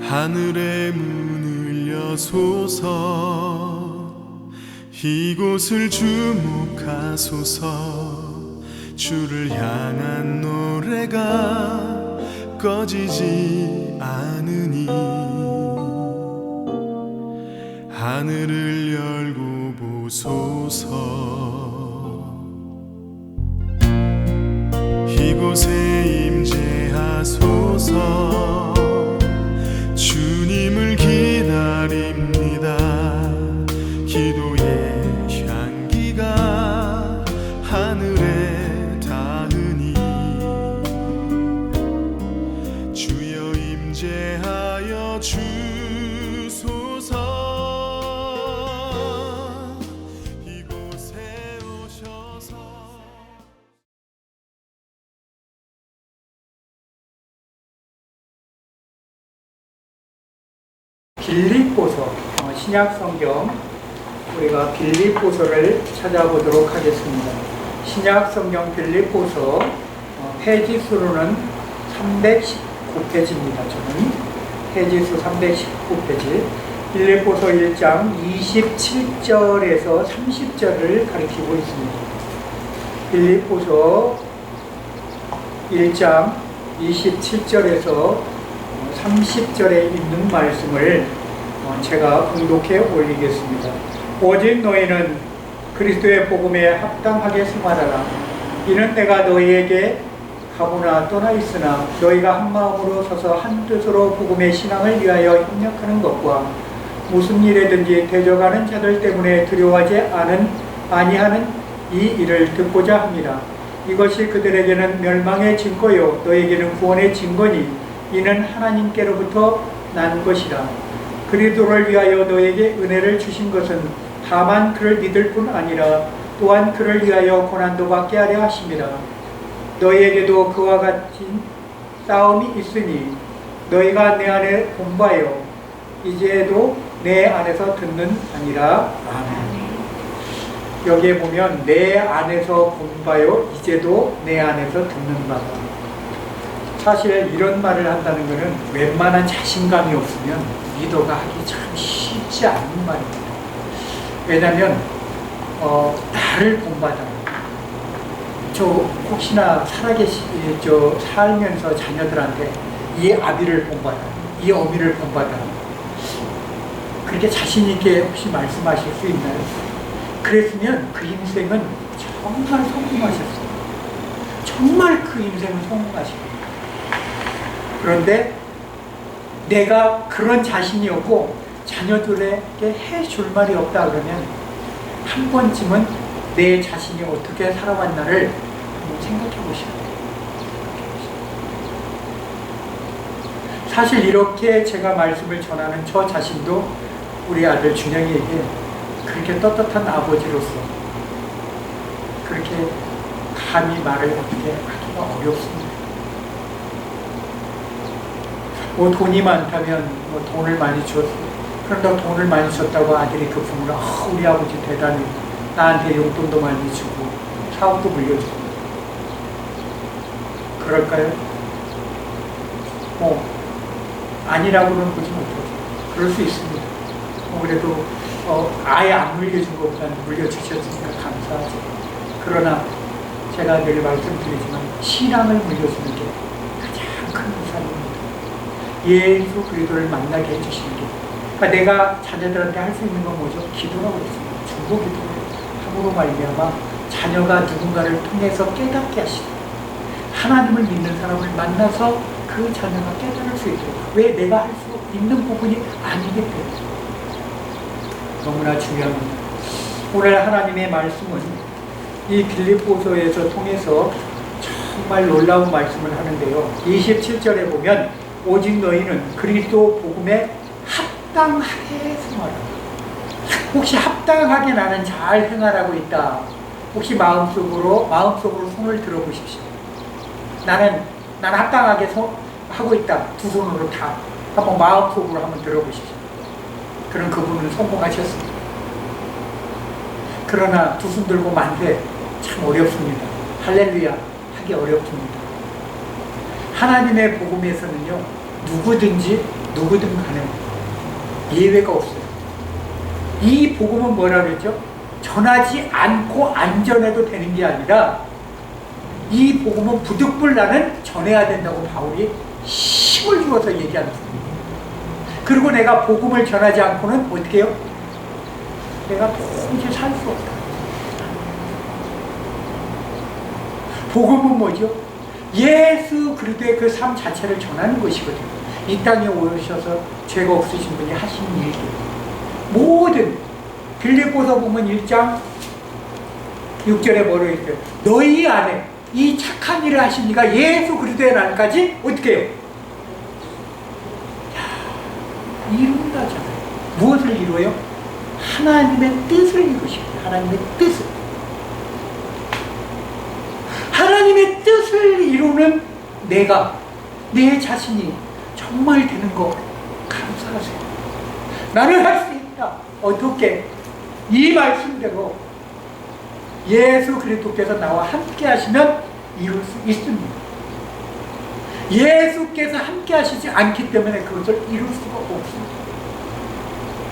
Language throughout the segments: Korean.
하늘의 문을 여소서 이곳을 주목하소서 주를 향한 노래가 꺼지지 않으니 하늘을 열고 보소서 이곳에 임재하소서 주님을 기다립니다 기도의 향기가 하늘에 닿으니 주여 임재하여 주소서 이곳에 오셔서 빌립보서 신약성경 우리가 빌립보서를 찾아보도록 하겠습니다. 신약성경 빌립보서 페이지 수로는 319페이지입니다. 저는 페이지수 319페이지 빌립보서 1장 27절에서 30절을 가리키고 있습니다. 빌립보서 1장 27절에서 30절에 있는 말씀을 제가 봉독해 올리겠습니다. 오직 너희는 그리스도의 복음에 합당하게 생활하라. 이는 내가 너희에게 가보나 떠나 있으나 너희가 한 마음으로 서서 한 뜻으로 복음의 신앙을 위하여 협력하는 것과 무슨 일에든지 대적하는 자들 때문에 두려워하지 아니하는 이 일을 듣고자 합니다. 이것이 그들에게는 멸망의 증거요 너희에게는 구원의 증거니 이는 하나님께로부터 난 것이라. 그리스도를 위하여 너에게 은혜를 주신 것은 다만 그를 믿을 뿐 아니라 또한 그를 위하여 고난도 받게 하려 하심이라. 너희에게도 그와 같은 싸움이 있으니 너희가 내 안에 본바요 이제도 내 안에서 듣는 아니라. 아멘. 여기에 보면 내 안에서 본바요 이제도 내 안에서 듣는 바다. 사실 이런 말을 한다는 것은 웬만한 자신감이 없으면 리더가 하기 참 쉽지 않은 말입니다. 왜냐하면 나를 본받아. 저 혹시나 살면서 자녀들한테 이 아비를 본받아, 이 어미를 본받아. 그렇게 자신 있게 혹시 말씀하실 수 있나요? 그랬으면 그 인생은 정말 성공하셨어요. 정말 그 인생은 성공하시고. 그런데 내가 그런 자신이 없고 자녀들에게 해줄 말이 없다 그러면 한 번쯤은 내 자신이 어떻게 살아왔나를 한번 생각해 보셔야 돼요. 사실 이렇게 제가 말씀을 전하는 저 자신도 우리 아들 준영이에게 그렇게 떳떳한 아버지로서 그렇게 감히 말을 어떻게 하기가 어렵습니다. 뭐 돈이 많다면 뭐 돈을 많이 줬어. 그런다 돈을 많이 줬다고 아들이 그 부모는 우리 아버지 대단해. 나한테 용돈도 많이 주고 사업도 물려주고. 그럴까요? 뭐 아니라고는 보지 못하죠. 그럴 수 있습니다. 그래도 아예 안 물려준 것보다는 물려주셨으니까 감사하죠. 그러나 제가 늘 말씀드리지만 신앙을 물려주는 게 가장 큰 우산입니다. 예수 그리스도를 만나게 해주시는 게. 그러니까 내가 자녀들한테 할 수 있는 건 뭐죠? 기도라고 했습니다. 중보 기도를 함으로 말미암아 자녀가 누군가를 통해서 깨닫게 하시고 하나님을 믿는 사람을 만나서 그 자녀가 깨달을 수 있도록. 왜 내가 할 수 있는 부분이 아니기 때문에. 너무나 중요합니다. 오늘 하나님의 말씀은 이 빌립보서에서 통해서 정말 놀라운 말씀을 하는데요. 27절에 보면 오직 너희는 그리스도 복음에 합당하게 생활하라. 혹시 합당하게 나는 잘 행하라고 있다. 혹시 마음속으로 손을 들어보십시오. 나는 합당하게 하고 있다. 두 손으로 다 한번 마음속으로 한번 들어보십시오. 그럼 그분은 성공하셨습니다. 그러나 두 손 들고 만세 참 어렵습니다. 할렐루야 하기 어렵습니다. 하나님의 복음에서는요, 누구든지 누구든 가능. 예외가 없어요. 이 복음은 뭐라 그랬죠? 전하지 않고 안전해도 되는 게 아니라 이 복음은 부득불 나는 전해야 된다고 바울이 힘을 주어서 얘기하는 거예요. 그리고 내가 복음을 전하지 않고는 어떻게 해요? 내가 도무지 살 수 없다. 복음은 뭐죠? 예수 그리스도의 그 삶 자체를 전하는 것이거든요. 이 땅에 오셔서 죄가 없으신 분이 하신 일들 모든 빌립보서 보면 1장 6절에 뭐라고 했어요? 너희 안에 이 착한 일을 하신 이가 예수 그리스도의 날까지 어떻게 해요? 이룬다잖아요. 무엇을 이루어요? 하나님의 뜻을 이루십니다. 하나님의 뜻을. 하나님의 뜻을 이루는 내가, 내 자신이 정말 되는 거 감사하세요. 나는 할 수 있다. 어떻게? 이 말씀대로 예수 그리스도께서 나와 함께 하시면 이룰 수 있습니다. 예수께서 함께 하시지 않기 때문에 그것을 이룰 수가 없습니다.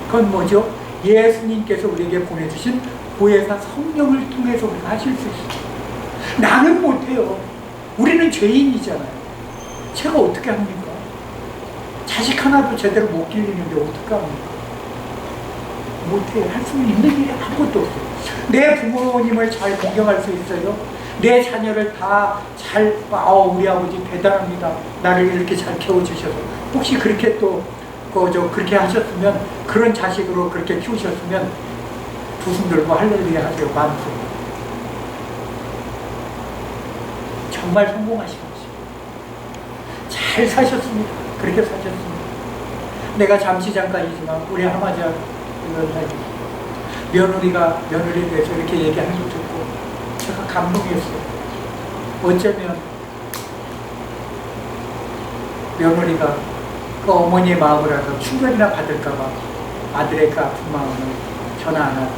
그건 뭐죠? 예수님께서 우리에게 보내주신 보혜사 성령을 통해서 우리가 하실 수 있습니다. 나는 못해요. 우리는 죄인이잖아요. 제가 어떻게 합니까? 자식 하나도 제대로 못 기르는데 어떻게 합니까? 못해요. 할 수 있는 일이 아무것도 없어요. 내 부모님을 잘 공경할 수 있어요. 내 자녀를 다 잘, 우리 아버지 대단합니다. 나를 이렇게 잘 키워주셔서. 혹시 그렇게 또, 그렇게 하셨으면, 그런 자식으로 그렇게 키우셨으면, 두 손 들고 할렐루야 하세요. 마음속. 정말 성공하신 것입니다. 잘 사셨습니다. 그렇게 사셨습니다. 내가 잠시 잠깐이지만, 우리 하마자 며느리가 며느리에 대해서 이렇게 얘기하는 거 듣고, 제가 감동이었어요. 어쩌면 며느리가 그 어머니의 마음을 알아서 충격이나 받을까봐 아들의 그 아픈 마음을 전화 안 하고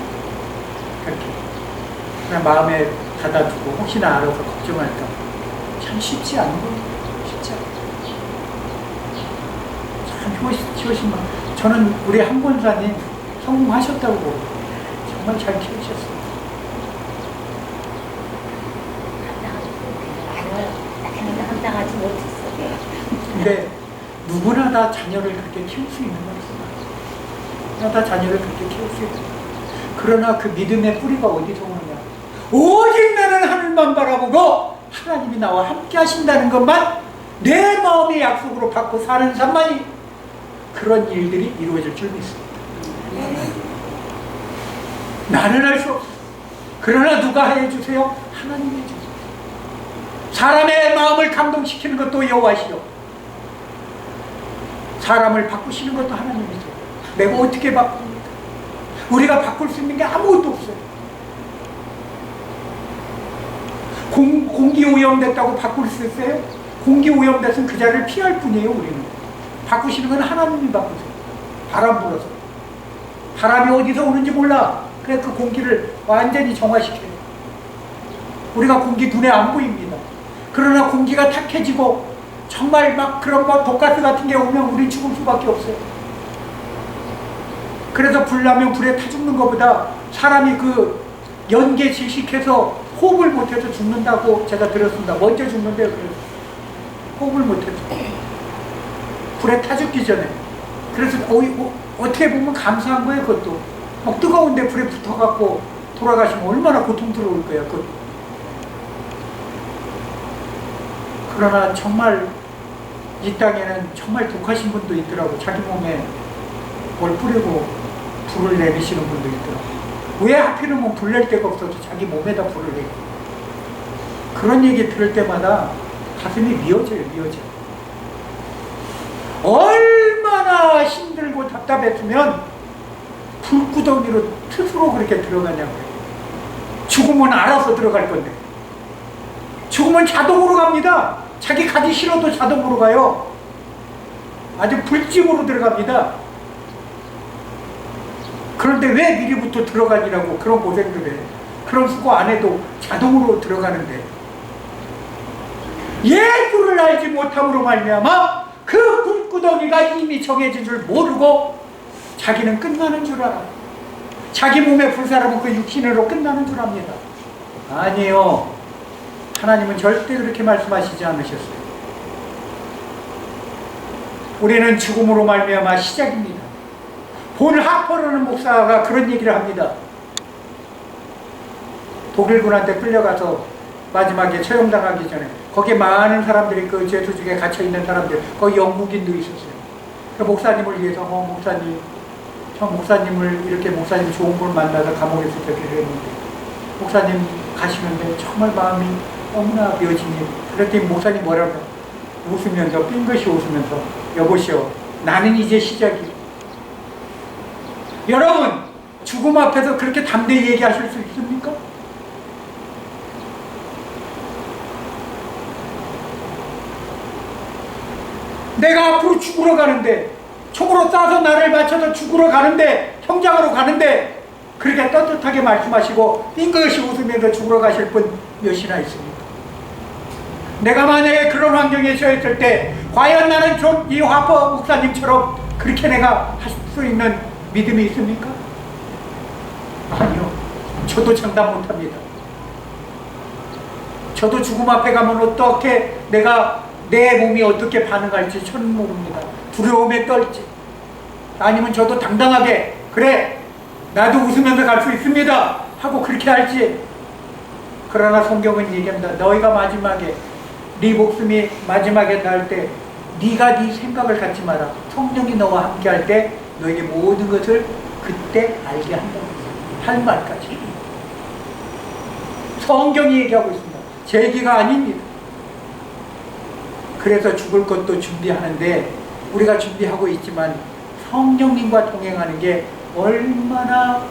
그렇게 그냥 마음에 가다두고 혹시나 알아서 걱정할까 참 쉽지 않은 거예요. 쉽지 않아요. 참 효심 마음. 저는 우리 한 권사님 성공하셨다고 보고 정말 잘 키우셨어요. 감당하지 못했어. 근데 누구나 다 자녀를 그렇게 키울 수 있는 거였어요. 누구나 다 자녀를 그렇게 키울 수 있어요. 그러나 그 믿음의 뿌리가 어디서 오느냐? 오직 나는 하늘만 바라보고 하나님이 나와 함께 하신다는 것만 내 마음의 약속으로 받고 사는 삶만이 그런 일들이 이루어질 줄 믿습니다. 나는 할 수 없어. 그러나 누가 해주세요? 하나님이 해주세요. 사람의 마음을 감동시키는 것도 여호와시요 사람을 바꾸시는 것도 하나님이죠. 내가 어떻게 바꿉니까? 우리가 바꿀 수 있는 게 아무것도 없어요. 공기 오염됐다고 바꿀 수 있어요? 공기 오염됐으면 그 자리를 피할 뿐이에요. 우리는 바꾸시는 건 하나님이 바꾸세요. 바람 불어서 바람이 어디서 오는지 몰라. 그래서 그 공기를 완전히 정화시켜요. 우리가 공기 눈에 안 보입니다. 그러나 공기가 탁해지고 정말 막 그런 독가스 같은 게 오면 우린 죽을 수밖에 없어요. 그래서 불 나면 불에 타 죽는 것보다 사람이 그 연기에 질식해서 호흡을 못해서 죽는다고 제가 들었습니다. 먼저 죽는데요. 그래서 호흡을 못해서 불에 타 죽기 전에. 그래서 어떻게 보면 감사한 거예요. 그것도 막 뜨거운데 불에 붙어갖고 돌아가시면 얼마나 고통스러울 거예요. 그것도. 그러나 정말 이 땅에는 정말 독하신 분도 있더라고. 자기 몸에 뭘 뿌리고 불을 내리시는 분도 있더라고. 왜 하필이면 뭐 불 낼 데가 없어서 자기 몸에다 불을 내고. 그런 얘기 들을 때마다 가슴이 미어져요. 미어져. 얼마나 힘들고 답답했으면 불구덩이로 스스로 그렇게 들어가냐고요. 죽으면 알아서 들어갈 건데. 죽으면 자동으로 갑니다. 자기 가기 싫어도 자동으로 가요. 아주 불집으로 들어갑니다. 그런데 왜 미리부터 들어가니라고 그런 고생들 해. 그런 수고 안 해도 자동으로 들어가는데 예수를 알지 못함으로 말미암아 그 숨구덩이가 이미 정해진 줄 모르고 자기는 끝나는 줄 알아. 자기 몸에 불사르면 그 육신으로 끝나는 줄 압니다. 아니요. 하나님은 절대 그렇게 말씀하시지 않으셨어요. 우리는 죽음으로 말미암아 시작입니다. 본 하퍼라는 목사가 그런 얘기를 합니다. 독일군한테 끌려가서 마지막에 처형당하기 전에 거기에 많은 사람들이 그 죄수 중에 갇혀있는 사람들, 거기 영국인도 있었어요. 그 목사님을 위해서 목사님, 저 목사님을 이렇게 목사님 좋은 분을 만나서 감옥에 있을 때 그랬는데 목사님 가시는데 정말 마음이 너무나 묘지니. 그랬더니 목사님 뭐라고 웃으면서 빙긋이 웃으면서 여보시오, 나는 이제 시작이요. 여러분, 죽음 앞에서 그렇게 담대히 얘기하실 수 있습니까? 내가 앞으로 죽으러 가는데, 총으로 쏴서 나를 맞춰서 죽으러 가는데, 형장으로 가는데 그렇게 떳떳하게 말씀하시고 빙긋이 웃으면서 죽으러 가실 분 몇이나 있습니까? 내가 만약에 그런 환경에 처했을 때 과연 나는 좀 이 화퍼 목사님처럼 그렇게 내가 할 수 있는 믿음이 있습니까? 아니요. 저도 장담 못합니다. 저도 죽음 앞에 가면 어떻게 내 몸이 어떻게 반응할지 저는 모릅니다. 두려움에 떨지. 아니면 저도 당당하게 그래 나도 웃으면서 갈 수 있습니다 하고 그렇게 할지. 그러나 성경은 얘기합니다. 너희가 마지막에 네 목숨이 마지막에 닿을 때 네가 네 생각을 갖지 마라. 성령이 너와 함께 할 때 너에게 모든 것을 그때 알게 한다고 할 말까지. 성경이 얘기하고 있습니다. 제 얘기가 아닙니다. 그래서 죽을 것도 준비하는데 우리가 준비하고 있지만 성령님과 동행하는 게 얼마나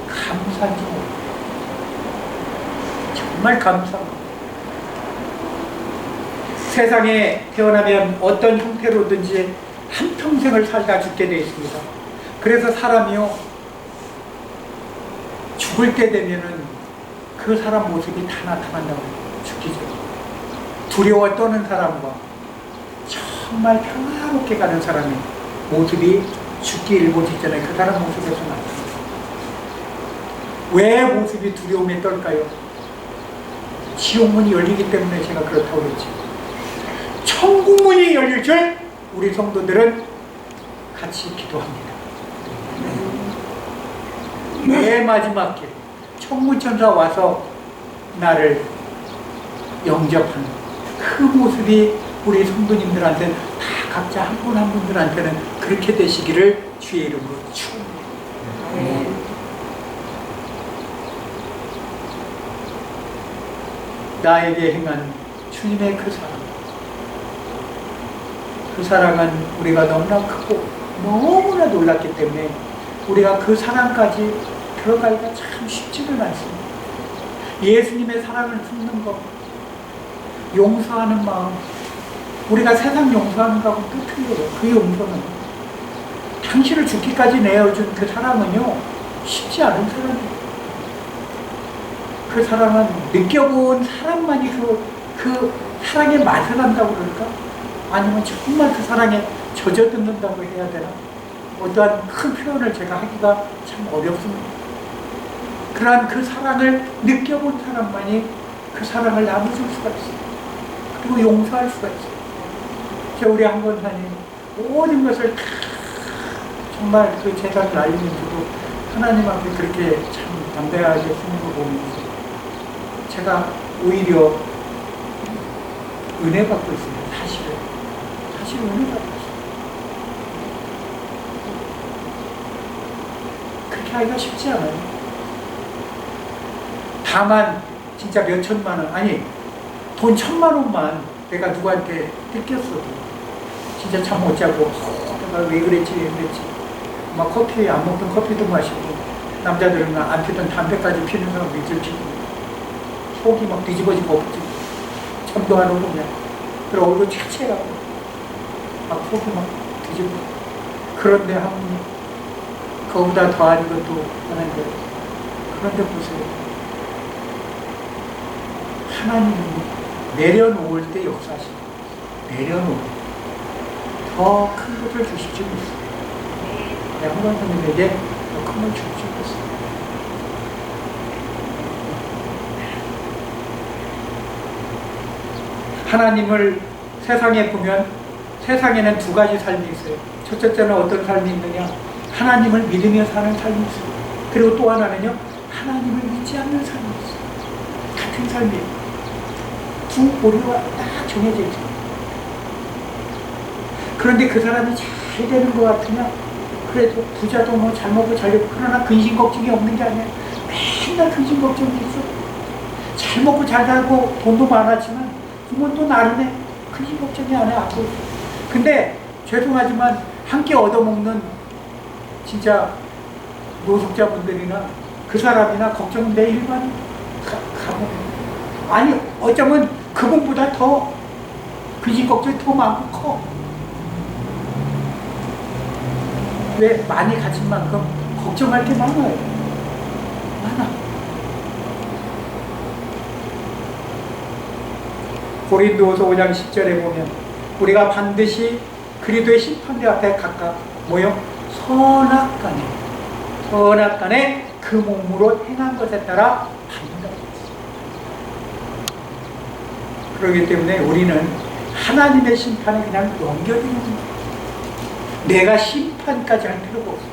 감사한지 정말 감사합니다. 세상에 태어나면 어떤 형태로든지 한평생을 살다 죽게 되어 있습니다. 그래서 사람이요 죽을 때 되면은 그 사람 모습이 다 나타난다고 죽기 전에 두려워 떠는 사람과 정말 평화롭게 가는 사람의 모습이 죽기 일보 직전에 그 사람 모습에서 나타납니다. 왜 모습이 두려움에 떨까요? 지옥문이 열리기 때문에 제가 그렇다고 그랬지. 천국문이 열릴 줄 우리 성도들은 같이 기도합니다. 내 마지막 길 천문천사 와서 나를 영접하는 그 모습이 우리 성도님들한테는 다 각자 한 분 한 분들한테는 그렇게 되시기를 주의 이름으로 축원합니다. 나에게 행한 주님의 그 사랑, 그 사랑은 우리가 너무나 크고 너무나 놀랐기 때문에 우리가 그 사랑까지 들어가기가 참 쉽지는 않습니다. 예수님의 사랑을 품는 것, 용서하는 마음, 우리가 세상 용서하는 거하고 또 틀려요. 그 용서는 당신을 죽기까지 내어준 그 사랑은요 쉽지 않은 사랑이에요. 그 사랑은 느껴본 사람만이 그 사랑의 맛을 안다고 그럴까? 아니면 정말 그 사랑에 젖어듣는다고 해야 되나? 어떠한 큰 표현을 제가 하기가 참 어렵습니다. 그러한 그 사랑을 느껴본 사람만이 그 사랑을 나눠줄 수가 있어요. 그리고 용서할 수가 있어요. 우리 한 권사님 모든 것을 다 정말 그 재산을 알리면서도 하나님 앞에 그렇게 참 담대하게 쓰는 걸 보면서 제가 오히려 은혜 받고 있습니다. 사실은 은혜 받고 있어요. 그렇게 하기가 쉽지 않아요. 다만 진짜 몇 천만 원, 아니 돈 1,000만 원만 내가 누구한테 뜯겼어도 진짜 잠 못 자고 내가 왜 그랬지 막 커피 안 먹던 커피도 마시고 남자들은 안 피던 담배까지 피는 사람 밑을 피고 속이 막 뒤집어지고 엎어지고 잠도 안 오고 그냥 그리고 얼굴 채채하고 막 속이 막 뒤집어. 그런데 하면 그거보다 더한 것도 하는데 그런데 보세요. 하나님이 내려놓을 때 역사하시고 내려놓을 때 더 큰 것을 주실 줄 믿습니다. 양반 선생님에게 더 큰 걸 주실 줄 믿습니다. 하나님을 세상에 보면 세상에는 두 가지 삶이 있어요. 첫째는 어떤 삶이 있느냐? 하나님을 믿으며 사는 삶이 있어요. 그리고 또 하나는요, 하나님을 믿지 않는 삶이 있어요. 같은 삶이에요. 두 보류가 딱 정해져 있죠. 그런데 그 사람이 잘 되는 것 같으냐? 그래도 부자도 뭐 잘 먹고 잘 되고, 그러나 근심 걱정이 없는 게 아니에요. 맨날 근심 걱정이 있어. 잘 먹고 잘 살고 돈도 많았지만 그건 또 나름의 근심 걱정이 안에 안고 있어. 근데 죄송하지만 함께 얻어먹는 진짜 노숙자분들이나 그 사람이나 걱정은 내 일반 가보면, 아니 어쩌면 그분보다 더 근심 걱정이 더 많고 커. 왜? 많이 가진 만큼 걱정할 게 많아요. 많아. 고린도후서 5장 10절에 보면 우리가 반드시 그리스도의 심판대 앞에 각각 모여 선악간에 그 몸으로 행한 것에 따라 받는다. 그렇기 때문에 우리는 하나님의 심판을 그냥 넘겨주는 거예요. 내가 심판까지 할 필요가 없어.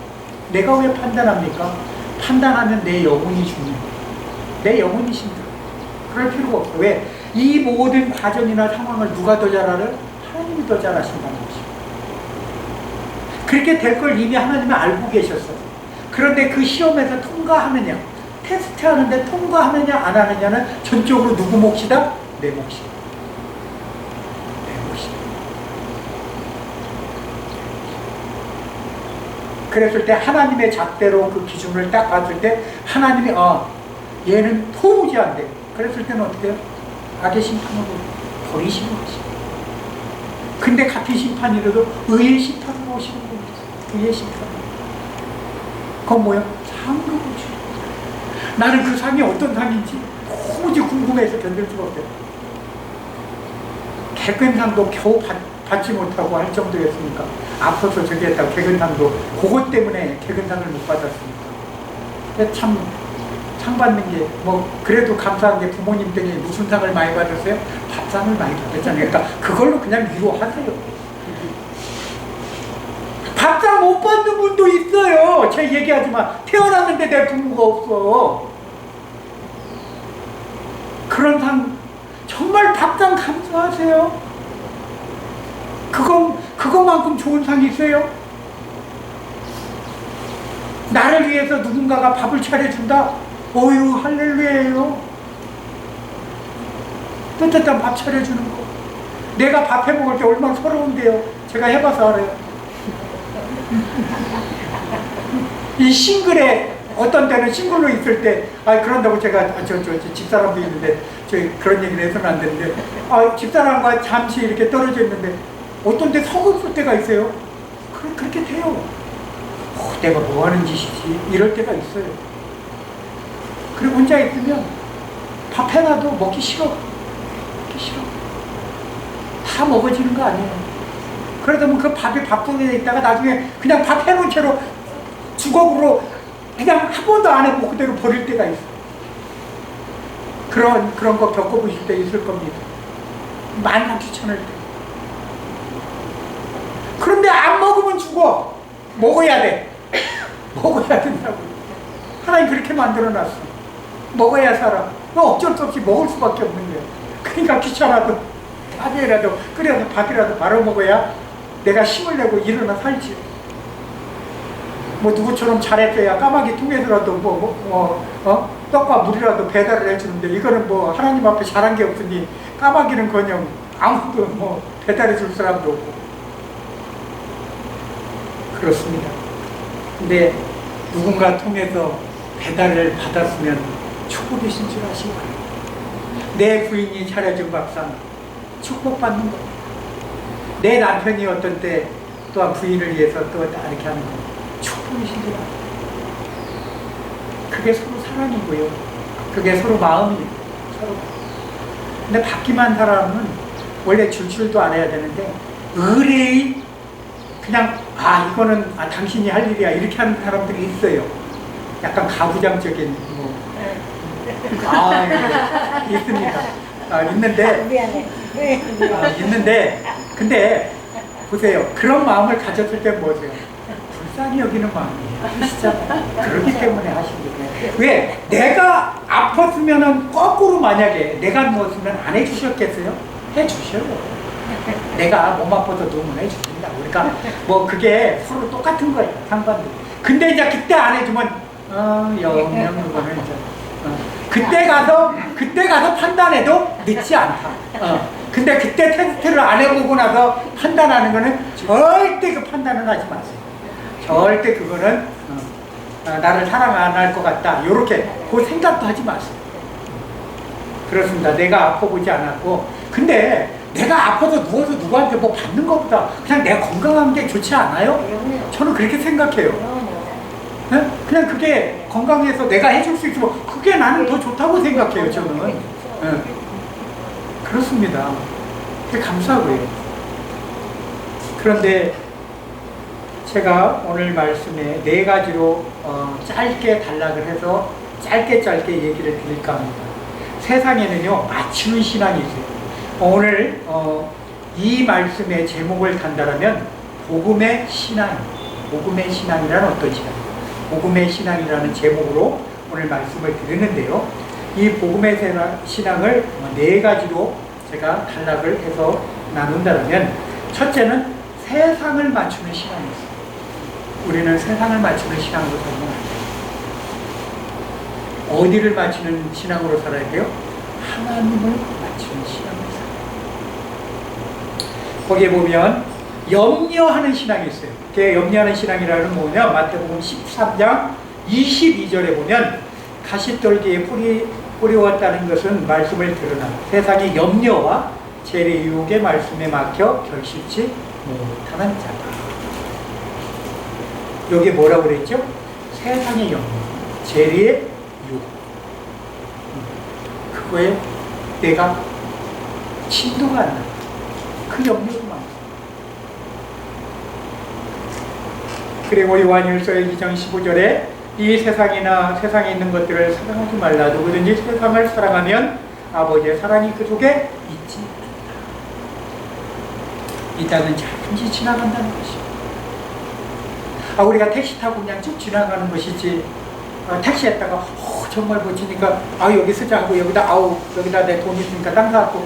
내가 왜 판단합니까? 판단하면 내 영혼이 죽는 거예요. 내 영혼이 힘들어. 그럴 필요가 없어. 왜? 이 모든 과정이나 상황을 누가 더 잘 알아요? 하나님이 더 잘 아신다는 것이죠. 그렇게 될 걸 이미 하나님이 알고 계셨어요. 그런데 그 시험에서 통과하느냐, 테스트하는데 통과하느냐 안 하느냐는 전적으로 누구 몫이다? 내 몫이다. 내 몫이다. 그랬을 때 하나님의 잣대로 그 기준을 딱 봤을 때 하나님이 얘는 도무지 안 돼. 그랬을 때는 어떻게 해요? 악의 심판으로 버리시는 것이죠. 근데 같은 심판이라도 의의 심판으로 오시는 겁니다. 의의 심판. 그건 뭐예요? 상을 주죠. 나는 그 상이 어떤 상인지 도무지 궁금해서 견딜 수가 없어요. 개근상도 겨우 받지 못하고 할 정도였으니까 앞서서 저기 했다고 개근상도 그것 때문에 개근상을 못 받았으니까. 참 상 받는 게 뭐 그래도 감사한 게 부모님 댁에 무슨 상을 많이 받았어요? 밥상을 많이 받았잖아요. 그러니까 그걸로 그냥 위로하세요. 밥상 못 받는 분도 있어요. 제 얘기하지만 태어났는데 내 부모가 없어. 그런 상 정말 밥상 감사하세요. 그거만큼 좋은 상이 있어요? 나를 위해서 누군가가 밥을 차려준다? 어유 할렐루야예요. 뜨뜻한 밥 차려주는 거. 내가 밥 해먹을 때 얼마나 서러운데요. 제가 해봐서 알아요. 이 싱글에 어떤 때는 싱글로 있을 때 그런다고 제가 저 집사람도 있는데 그런 얘기를 해서는 안 되는데 집사람과 잠시 이렇게 떨어져 있는데 어떤 때 서글플 때가 있어요. 그렇게 돼요. 내가 뭐 하는 짓이지 이럴 때가 있어요. 그리고 혼자 있으면 밥 해놔도 먹기 싫어. 다 먹어지는 거 아니에요. 그러다 보면 그 밥이 밥통에 있다가 나중에 그냥 밥 해놓은 채로 주걱으로 그냥 한 번도 안 해보고 그대로 버릴 때가 있어. 그런 거 겪어보실 때 있을 겁니다. 많이 귀찮을 때. 그런데 안 먹으면 죽어. 먹어야 돼. 먹어야 된다고. 하나님 그렇게 만들어놨어. 먹어야 살아. 어쩔 수 없이 먹을 수밖에 없는 거야. 그러니까 귀찮아도 밥이라도 끓여서 밥이라도 바로 먹어야 내가 힘을 내고 일어나 살지. 뭐 누구처럼 잘했어야 까마귀 통해서라도 떡과 물이라도 배달을 해주는데 이거는 뭐 하나님 앞에 잘한 게 없으니 까마귀는커녕 아무도 뭐 배달해 줄 사람도 없고 그렇습니다. 근데 누군가 통해서 배달을 받았으면 축복이신 줄 아시고 내 부인이 차려준 밥상 축복받는 거. 내 남편이 어떤 때 또한 부인을 위해서 또 이렇게 하는 거 축복이신 줄 알아요. 그게 서로 사랑이고요. 그게 서로 마음이에요. 서로. 근데 받기만 사람은 원래 줄 줄도 알아야 되는데 의뢰의 그냥 이거는 당신이 할 일이야 이렇게 하는 사람들이 있어요. 약간 가부장적인 뭐 있습니다. 있는데 미안해. 왜? 있는데 근데 보세요. 그런 마음을 가졌을 때 뭐세요? 불쌍히 여기는 마음이에요. 하시잖아요. 그렇기 때문에 하신 거예요. 왜? 내가 아팠으면은 거꾸로 만약에 내가 누웠으면 안 해주셨겠어요? 해주셔요. 내가 몸 아파서 누우면 해주십니다. 그러니까 뭐 그게 서로 똑같은 거예요. 상관도. 근데 이제 그때 안 해주면 영영 그거는 이제 그때 가서 판단해도 늦지 않다. 근데 그때 테스트를 안 해보고 나서 판단하는 거는 절대 그 판단은 하지 마세요. 절대 그거는 나를 사랑 안 할 것 같다. 요렇게 그 생각도 하지 마세요. 그렇습니다. 내가 아파보지 않았고 근데 내가 아파서 누워서 누구한테 뭐 받는 것보다 그냥 내가 건강한 게 좋지 않아요? 저는 그렇게 생각해요. 네? 그냥 그게 건강해서 내가 해줄 수 있으면 그게 나는 더 좋다고 생각해요. 저는. 네. 그렇습니다. 되게 감사하고요. 그런데 제가 오늘 말씀에 4가지로 짧게 단락을 해서 짧게 얘기를 드릴까 합니다. 세상에는요 맞추는 신앙이 있어요. 오늘 이 말씀의 제목을 단다라면 복음의 신앙, 복음의 신앙이란 어떤 신앙? 복음의 신앙이라는 제목으로 오늘 말씀을 드리는데요. 이 복음의 신앙을 4가지로 제가 단락을 해서 나눈다면 첫째는 세상을 맞추는 신앙이 있어요. 우리는 세상을 맞추는 신앙으로 살면 안 돼요. 어디를 맞추는 신앙으로 살아야 돼요? 하나님을 맞추는 신앙으로 살아야 돼요. 거기에 보면 염려하는 신앙이 있어요. 그 염려하는 신앙이라는 뭐냐? 마태복음 13장 22절에 보면 가시떨기에 뿌리웠다는 것은 말씀을 들으나 세상의 염려와 재래 유혹의 말씀에 막혀 결실치 못하는 자다. 여기 뭐라고 그랬죠? 세상의 염려, 재래의 유혹. 그거에 내가 진도가 안 나. 그 염려도 많아. 그리고 요한일서 2장 15절에 이 세상에 있는 것들을 사랑하지 말라. 누구든지 세상을 사랑하면 아버지의 사랑이 그 속에 있지 않다. 이 땅은 잠시 지나간다는 것입니다. 우리가 택시 타고 그냥 쭉 지나가는 것이지 택시에다가 정말 멋지니까 여기 쓰자 하고 여기다 내 돈 있으니까 땅 사갖고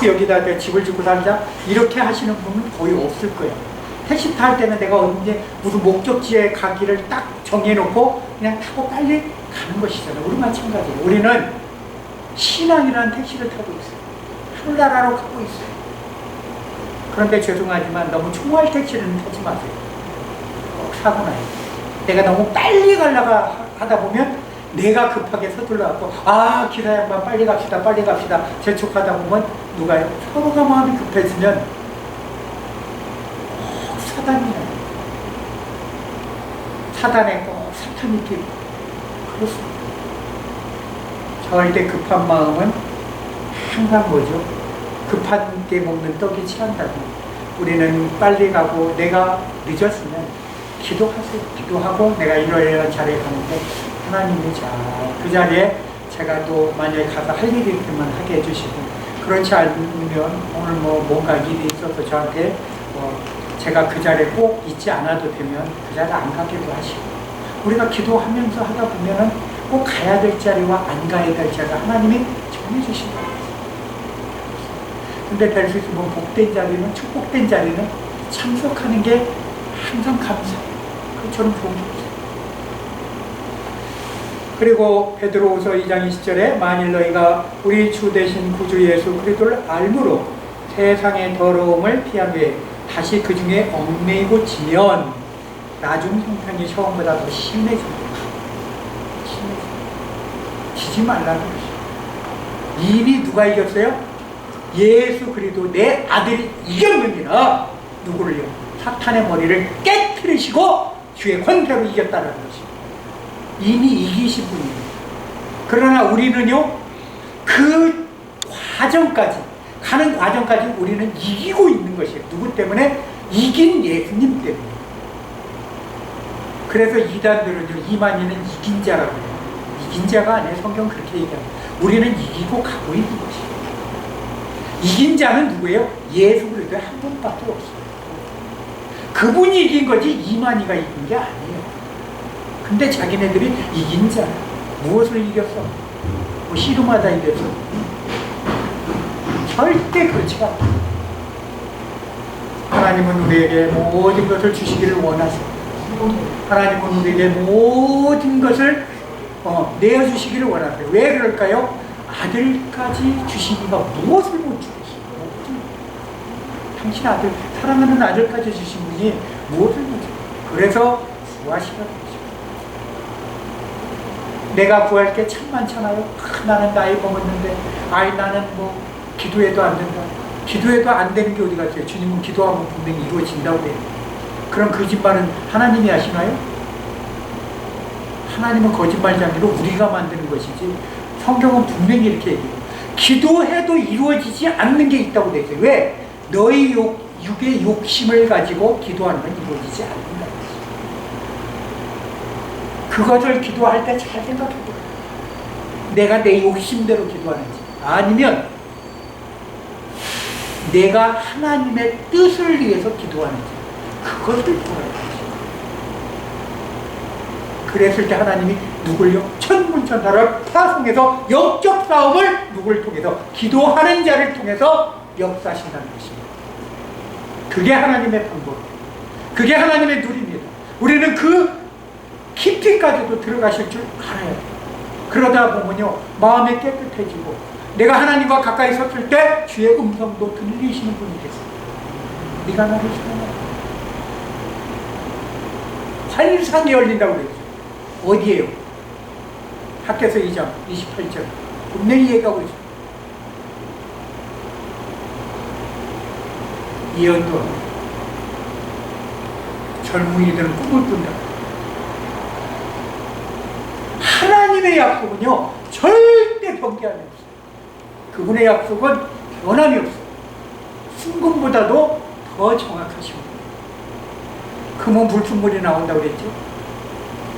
여기다 내 집을 짓고 살자 이렇게 하시는 분은 거의 없을 거예요. 택시 탈 때는 내가 언제 무슨 목적지에 가기를 딱 정해놓고 그냥 타고 빨리 가는 것이잖아요. 우리 마찬가지예요. 우리는 신앙이라는 택시를 타고 있어요. 하늘나라로 가고 있어요. 그런데 죄송하지만 너무 총알 택시는 타지 마세요. 사고 나요. 내가 너무 빨리 가려고 하다 보면 내가 급하게 서둘러갖고 기사 양반 빨리 갑시다 재촉하다 보면 누가요? 서로가 마음이 급해지면 사단이에요. 사단의 꼭 사탄이 끼고 그렇습니다. 절대 급한 마음은 항상 뭐죠? 급한 게 먹는 떡이 취한다고. 우리는 빨리 가고 내가 늦었으면 기도하세요. 기도하고 내가 이러이러한 자리에 가는데 하나님이 그 자리에 제가 또 만약에 가서 할 일이 있으면 하게 해주시고 그렇지 않으면 오늘 뭔가 일이 있어서 저한테 제가 그 자리에 꼭 있지 않아도 되면 그 자리에 안 가기도 하시고 우리가 기도하면서 하다 보면은 꼭 가야 될 자리와 안 가야 될 자리를 하나님이 정해주신다. 근데 될 수 있으면 복된 자리는 축복된 자리는 참석하는 게 항상 감사해요. 저는 좋은 게 없어요. 그리고 베드로후서 2장 20절에 만일 너희가 우리 주 되신 구주 예수 그리스도를 알므로 세상의 더러움을 피하게 다시 그 중에 얽매이고 지면 나중 형편이 처음보다 더 심해집니다. 지지 말라는 것이에요. 이미 누가 이겼어요? 예수 그리스도 내 아들이 이겼느니라. 누구를요? 사탄의 머리를 깨트리시고 주의 권세로 이겼다는 것입니다. 이미 이기신 분이에요. 그러나 우리는요 그 과정까지 가는 과정까지 우리는 이기고 있는 것이에요. 누구 때문에? 이긴 예수님 때문에. 그래서 이단들은요, 이만희는 이긴 자라고 해요. 이긴 자가 아니에요. 성경 그렇게 얘기합니다. 우리는 이기고 가고 있는 것이에요. 이긴 자는 누구예요? 예수 그리스도의 한 분밖에 없어요. 그분이 이긴 거지 이만희가 이긴 게 아니에요. 근데 자기네들이 이긴 자, 무엇을 이겼어? 뭐 씨름하다 이겼어? 절대 그렇지가 않아요. 하나님은 우리에게 모든 것을 주시기를 원하세요. 하나님은 우리에게 모든 것을 내어주시기를 원하세요. 왜 그럴까요? 아들까지 주시니가 무엇을 못 주겠어요? 당신 아들, 사랑하는 아들까지 주신 분이 무엇을 못 주겠어요? 그래서 구하시라는 것입니다. 내가 구할 게 참 많잖아요. 나는 나이 먹었는데, 나는 뭐 기도해도 안 된다. 기도해도 안 되는 게 어디 갔어요? 주님은 기도하면 분명히 이루어진다고 해요. 그럼 거짓말은 하나님이 하시나요? 하나님은 거짓말장이로 우리가 만드는 것이지, 성경은 분명히 이렇게 얘기해요. 기도해도 이루어지지 않는 게 있다고 되어 있어요. 왜? 너희 육의 욕심을 가지고 기도하는 건 이루어지지 않는다. 그것을 기도할 때 잘 생각해보세요. 내가 내 욕심대로 기도하는지, 아니면 내가 하나님의 뜻을 위해서 기도하는지, 그것을 보아야 되지. 그랬을 때 하나님이 누굴요? 천문천사를 파송해서 영적 싸움을 누굴 통해서? 기도하는 자를 통해서 역사하신다는 것입니다. 그게 하나님의 방법이에요. 그게 하나님의 누리입니다. 우리는 그 깊이까지도 들어가실 줄 알아야 돼요. 그러다 보면요, 마음이 깨끗해지고, 내가 하나님과 가까이 섰을 때 주의 음성도 들리시는 분이 되세요. 네가 나를 사랑하라. 환상이 열린다고 그랬죠. 어디에요? 학개서 2장 28절 분명히 얘기하고 있어요. 예언도 젊은이들은 꿈을 꾼다. 하나님의 약속은요, 절대 변개함이 없어요. 그분의 약속은 변함이 없어요. 순금보다도 더 정확하십니다. 금은 불순물이 나온다고 그랬죠.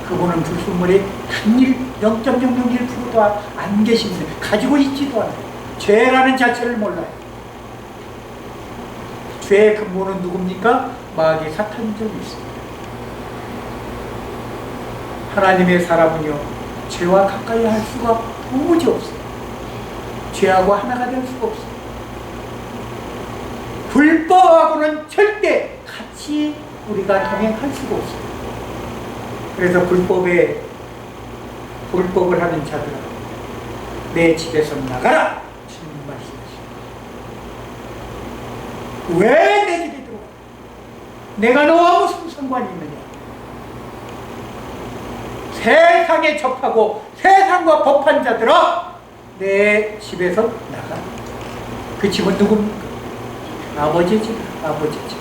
그분은 불순물이 단 0.001%도 안 계십니다. 가지고 있지도 않아요. 죄라는 자체를 몰라요. 죄의 근본은 누굽니까? 마귀 사탄인 적이 있습니다. 하나님의 사람은요, 죄와 가까이 할 수가 도무지 없어요. 죄하고 하나가 될 수가 없어요. 불법하고는 절대 같이 우리가 동행할 수가 없어요. 그래서 불법을 하는 자들아, 내 집에서 나가라! 주님 말씀하십니다. 왜 내 집에 들어와? 내가 너와 무슨 상관이 있느냐? 세상에 접하고 세상과 법한 자들아, 내 집에서 나가. 그 집은 누굽니까? 아버지의 집, 아버지의 집.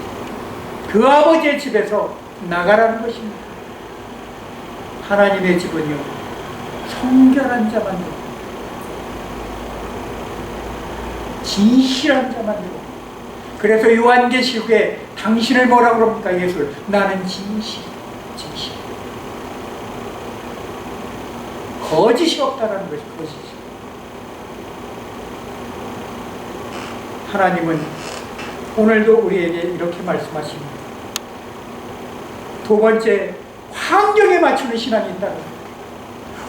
그 아버지의 집에서 나가라는 것입니다. 하나님의 집은요, 성결한 자만 되고, 진실한 자만 되고. 그래서 요한계시록에 당신을 뭐라고 그럽니까? 예수를. 나는 진실. 거짓이 없다라는 것이 거짓이죠. 하나님은 오늘도 우리에게 이렇게 말씀하십니다. 두 번째, 환경에 맞추는 신앙이 있다는 거예요.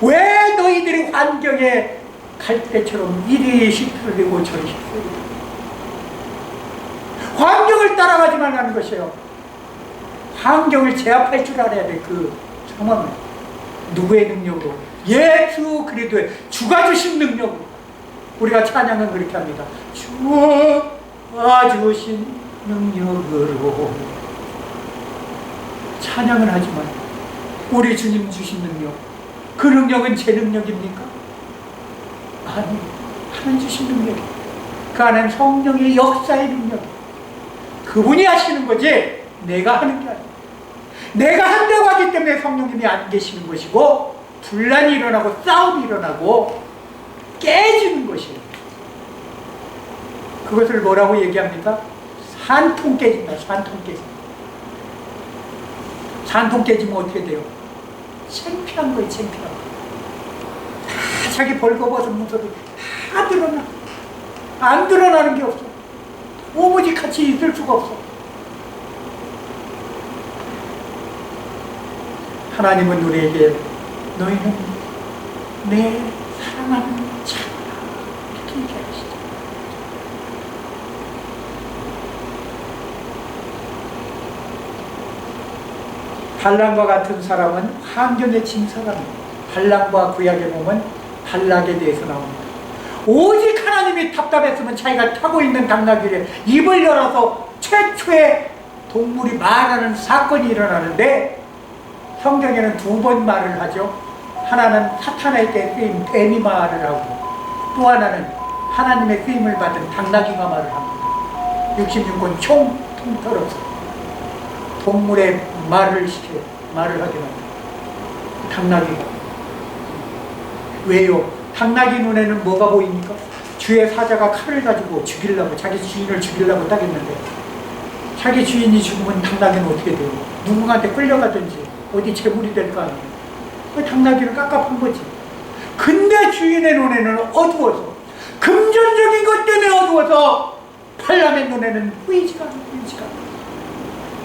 왜 너희들이 환경에 갈 때처럼 이리 휩쓸리고 저리 휩쓸리고, 환경을 따라가지 말라는 것이에요. 환경을 제압할 줄 알아야 돼. 그 상황을 누구의 능력으로? 예수 그리스도의 주가 주신 능력으로. 우리가 찬양은 그렇게 합니다. 주가 주신 능력으로. 찬양을 하지만 우리 주님 주신 능력, 그 능력은 제 능력입니까? 아니, 하나님 주신 능력이에요. 그 안에는 성령의 역사의 능력, 그분이 하시는 거지 내가 하는 게 아니에요. 내가 한다고 하기 때문에 성령님이 안 계시는 것이고, 분란이 일어나고 싸움이 일어나고 깨지는 것이에요. 그것을 뭐라고 얘기합니까? 산통 깨진다. 산통 깨진다. 산통 깨지면 어떻게 돼요? 창피한 거예요. 창피한 거. 다 자기 벌거벗은 문서도 다 드러나. 안 드러나는 게 없어. 오무지 같이 있을 수가 없어. 하나님은 우리에게 너희는 내 사랑하는 자라 이렇게 얘기하시죠. 발람과 같은 사람은 환경에 진 사람이에요. 발람과 구약에 보면 발락에 대해서 나옵니다. 오직 하나님이 답답했으면 자기가 타고 있는 당나귀를 입을 열어서 최초의 동물이 말하는 사건이 일어나는데 성경에는 두 번 말을 하죠. 하나는 사탄의 때 쓰임 뱀이 말을 하고 또 하나는 하나님의 쓰임을 받은 당나귀가 말을 합니다. 66권 통틀어서 동물의 말을 하게 만듭니다. 당나귀가. 왜요? 당나귀 눈에는 뭐가 보입니까? 주의 사자가 칼을 가지고 죽이려고, 자기 주인을 죽이려고 딱 했는데 자기 주인이 죽으면 당나귀는 어떻게 돼요? 누군가한테 끌려가든지 어디 재물이 될 거 아니에요. 그 당나귀를 깝깝한 거지. 근데 주인의 눈에는 어두워서, 금전적인 것 때문에 어두워서 발람의 눈에는 보이지가 않아.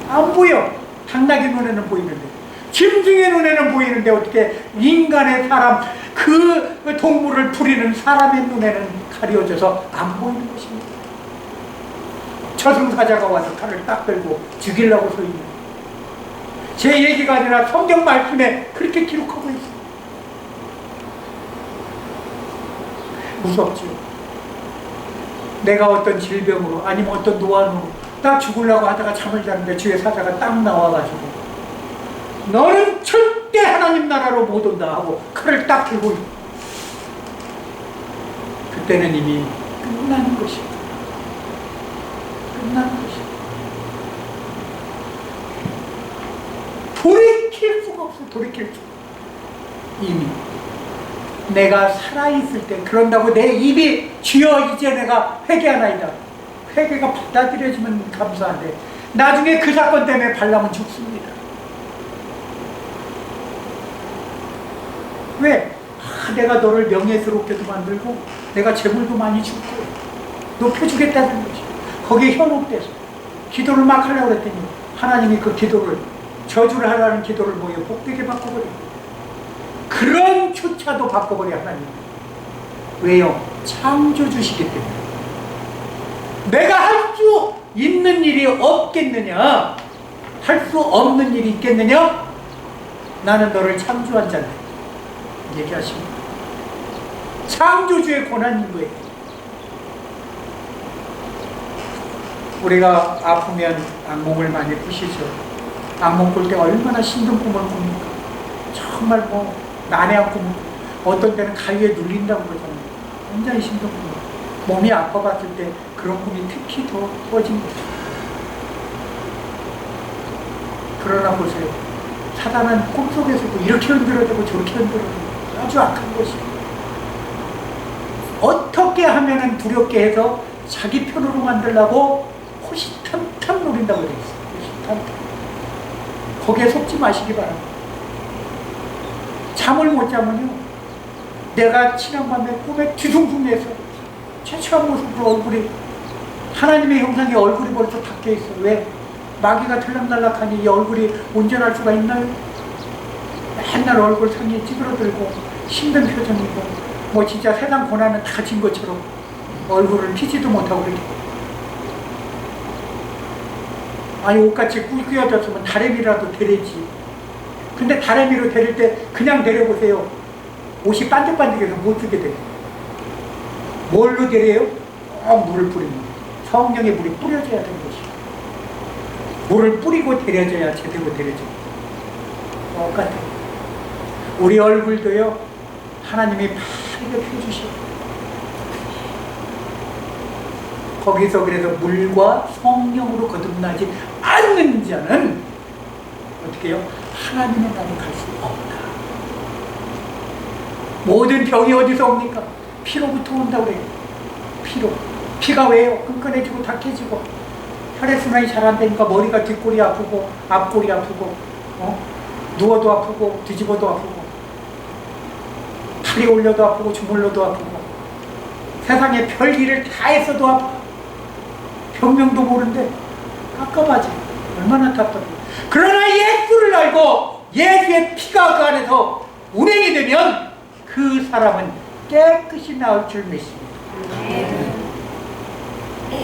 안 보여. 당나귀 눈에는 보이는데, 짐승의 눈에는 보이는데 어떻게 인간의 사람, 그 동물을 부리는 사람의 눈에는 가려져서 안 보이는 것입니다. 저승사자가 와서 칼을 딱 들고 죽이려고 서 있는, 제 얘기가 아니라 성경 말씀에 그렇게 기록하고 있어요. 무섭죠. 내가 어떤 질병으로 아니면 어떤 노안으로 딱 죽으려고 하다가 잠을 자는데 주의 사자가 딱 나와가지고 너는 절대 하나님 나라로 못 온다 하고 칼을 딱 들고 있고, 그때는 이미 끝나는 것입니다. 끝나는 것입니다. 돌이킬 수가 없어. 돌이킬 수가. 이미 내가 살아있을 때, 그런다고 내 입이 주여 이제 내가 회개하나이다, 회개가 받아들여지면 감사한데 나중에 그 사건 때문에 발람은 죽습니다. 왜? 내가 너를 명예스럽게도 만들고 내가 재물도 많이 주고 높여주겠다는 거지. 거기에 현혹돼서 기도를 막 하려고 했더니 하나님이 그 기도를, 저주를 하라는 기도를 뭐예요? 복되게 바꿔버려. 그런 조차도 바꿔버려 하나님. 왜요? 창조주시기 때문에. 내가 할 수 있는 일이 없겠느냐? 할 수 없는 일이 있겠느냐? 나는 너를 창조한 자인데 얘기하십니다. 창조주의 권한인 거예요. 우리가 아프면 악몽을 많이 꾸시죠. 악몽 꿀 때 얼마나 힘든 꿈을 꿉니까? 정말 난해한 꿈을, 어떤 때는 가위에 눌린다고 그러잖아요. 굉장히 힘든 꿈. 몸이 아파봤을 때 그런 꿈이 특히 더 퍼진 거죠. 그러나 보세요. 사단은 꿈속에서도 이렇게 흔들어대고 저렇게 흔들어대고 아주 악한 것이에요. 어떻게 하면은 두렵게 해서 자기 편으로 만들려고 호시탐탐 노린다고 되어 있어요. 호시탐탐. 거기에 속지 마시기 바랍니다. 잠을 못 자면요, 내가 지난밤에 꿈에 뒤숭숭해서 최초한 모습으로 얼굴이, 하나님의 형상의 얼굴이 벌써 닦여 있어. 왜? 마귀가 들락날락하니 이 얼굴이 온전할 수가 있나요? 맨날 얼굴 상이 찌그러들고 힘든 표정이고 뭐 진짜 세상 고난은 다 진 것처럼 얼굴을 피지도 못하고 그렇게. 아니 옷같이 꾸겨졌으면 다래미라도 데리지. 근데 다래미로 데릴 때 그냥 데려보세요. 옷이 반짝반짝해서 못 쓰게 돼요. 뭘로 데려요? 꼭 물을 뿌립니다. 성령의 물이 뿌려져야 되는 것이에요. 물을 뿌리고 데려져야 제대로 데려져요. 똑같아요. 우리 얼굴도요, 하나님이 바르게 펴주셔요. 거기서 그래서 물과 성령으로 거듭나지 않는 자는 어떻게 해요? 하나님의 나라에 갈 수 없다. 모든 병이 어디서 옵니까? 피로부터 온다고 그래요. 피로. 피가 왜요? 끈끈해지고 탁해지고 혈액순환이 잘 안 되니까 머리가 뒷골이 아프고 앞골이 아프고 누워도 아프고 뒤집어도 아프고 팔이 올려도 아프고 주물러도 아프고 세상에 별일을 다 했어도 아파. 병명도 모르는데 깝깝하지. 얼마나 답답해. 그러나 예수를 알고 예수의 피가 그 안에서 운행이 되면 그 사람은 깨끗이 나을 줄 믿습니다.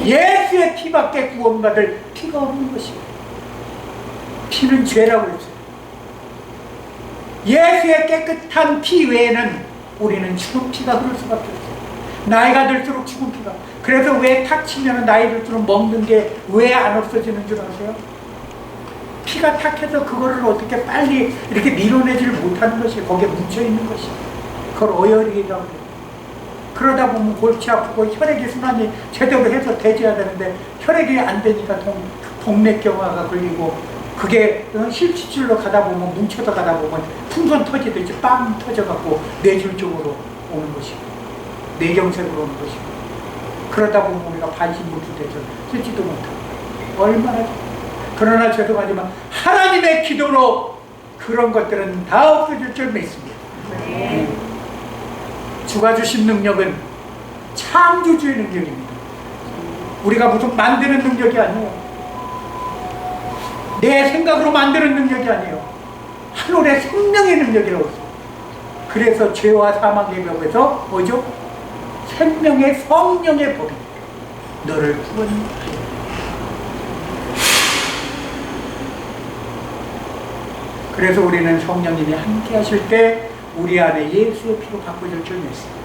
예수의 피밖에 구원받을 피가 없는 것입니다. 피는 죄라고 했어요. 예수의 깨끗한 피 외에는 우리는 죽은 피가 흐를 수밖에 없어요. 나이가 들수록 죽은 피가. 그래서 왜 탁 치면 나이 들수록 먹는 게 왜 안 없어지는 줄 아세요? 피가 탁해서 그거를 어떻게 빨리 이렇게 밀어내지를 못하는 것이 거기에 뭉쳐있는 것이. 그걸 어혈이라고 해요. 그러다 보면 골치 아프고 혈액이 순환이 제대로 해서 돼줘야 되는데 혈액이 안 되니까 동맥경화가 걸리고 그게 실추줄로 가다 보면 뭉쳐서 가다 보면 풍선 터지듯이 빵 터져갖고 뇌줄 쪽으로 오는 것이고 뇌경색으로 오는 것이고 그러다 보면 우리가 반신문수 돼서 쓰지도 못하고 얼마나 그러나 죄송하지만 하나님의 기도로 그런 것들은 다 없어질 줄 믿습니다. 주가 주신 능력은 창조주의 능력입니다. 우리가 무슨 만드는 능력이 아니에요. 내 생각으로 만드는 능력이 아니에요. 하늘의 생명의 능력이라고 했어요. 그래서 죄와 사망의 벽에서 뭐죠? 생명의 성령의 법이 너를 구원하여. 그래서 우리는 성령님이 함께 하실 때 우리 안에 예수의 피로 바꿔줄 줄 믿습니다.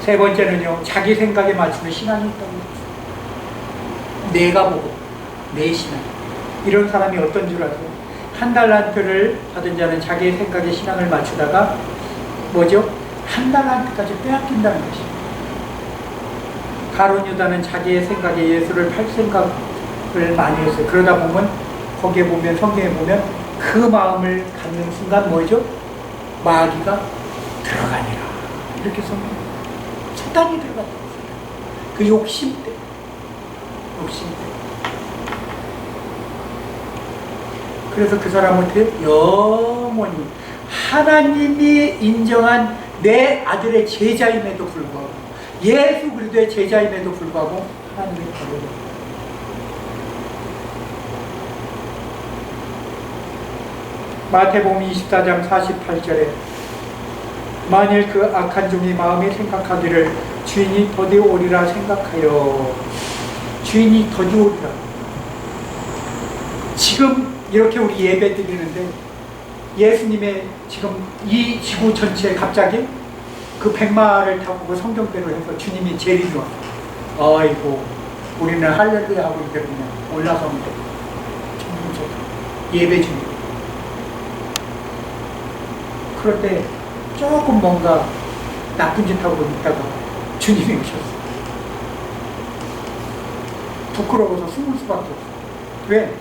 세 번째는요, 자기 생각에 맞추는 신앙이 있다고 했어요. 내가 보고 내 신앙. 이런 사람이 어떤 줄 아세요? 한 달란트를 받은 자는 자기의 생각에 신앙을 맞추다가 뭐죠? 한 달란트까지 빼앗긴다는 것입니다. 가룟 유다는 자기의 생각에 예수를 팔 생각을 많이 했어요. 그러다 보면 거기에 보면 성경에 보면 그 마음을 갖는 순간 뭐죠? 마귀가 들어가니라. 이렇게 성경에 사단이 들어갔다. 그 욕심 때문에. 욕심 때문에. 그래서 그 사람은 영원히 하나님이 인정한 내 아들의 제자임에도 불구하고 예수 그리스도의 제자임에도 불구하고 하나님을 버려요. 마태복음 24장 48절에 만일 그 악한 종이 마음에 생각하기를 주인이 더디 오리라 생각하여 주인이 더디 오리라. 지금 이렇게 우리 예배 드리는데 예수님의 지금 이 지구 전체에 갑자기 그 백마를 타고 그 성경대로 해서 주님이 재림이 왔어요. 아이고 우리는 할렐루야 하고 이제 그냥 올라가면 돼. 예배 중에. 그럴 때 조금 뭔가 나쁜 짓 하고 있다가 주님이 오셨어요. 부끄러워서 숨을 수밖에 없어요. 왜?